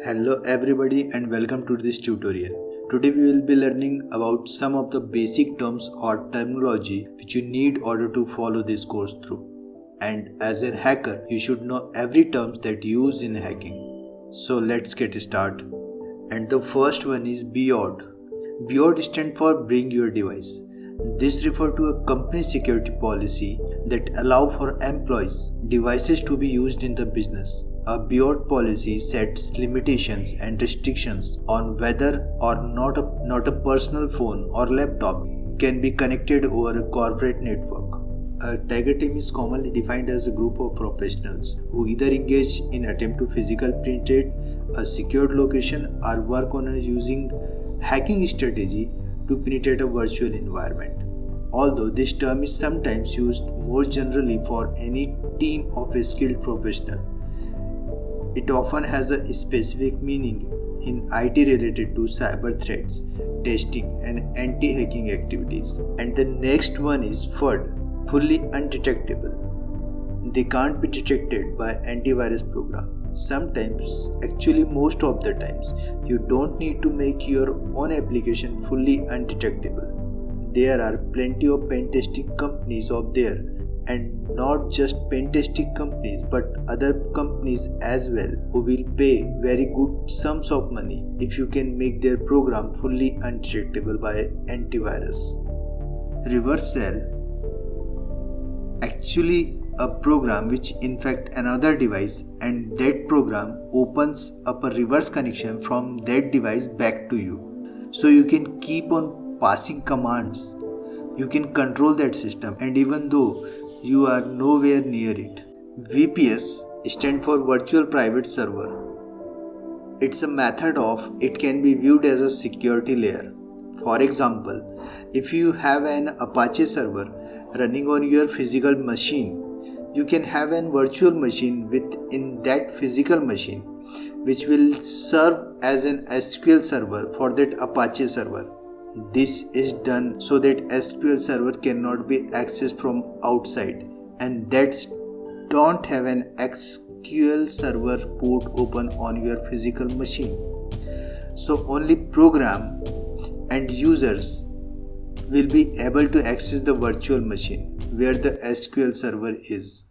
Hello everybody and welcome to this tutorial. Today we will be learning about some of the basic terms or terminology which you need in order to follow this course through. And as a hacker, you should know every terms that use in hacking. So let's get started. And the first one is BYOD. BYOD stands for Bring Your Device. This refers to a company security policy that allow for employees' devices to be used in the business. A BYOD policy sets limitations and restrictions on whether or not a personal phone or laptop can be connected over a corporate network. A tiger team is commonly defined as a group of professionals who either engage in attempt to physically penetrate a secured location or work on using hacking strategy to penetrate a virtual environment. Although this term is sometimes used more generally for any team of a skilled professional, it often has a specific meaning in IT related to cyber threats, testing and anti-hacking activities. And the next one is FUD, fully undetectable. They can't be detected by antivirus program. Sometimes, actually most of the times, you don't need to make your own application fully undetectable. There are plenty of pen testing companies out there, and not just pen testing companies but other companies as well, who will pay very good sums of money if you can make their program fully undetectable by antivirus. Reverse shell, actually a program which infects another device, and that program opens up a reverse connection from that device back to you, so you can keep on passing commands. You can control that system, and even though you are nowhere near it. VPS stands for Virtual Private Server. It's a method of it can be viewed as a security layer. For example, if you have an Apache server running on your physical machine, you can have a virtual machine within that physical machine, which will serve as an SQL server for that Apache server. This is done so that SQL server cannot be accessed from outside, and that's don't have an SQL server port open on your physical machine. So only program and users will be able to access the virtual machine where the SQL server is.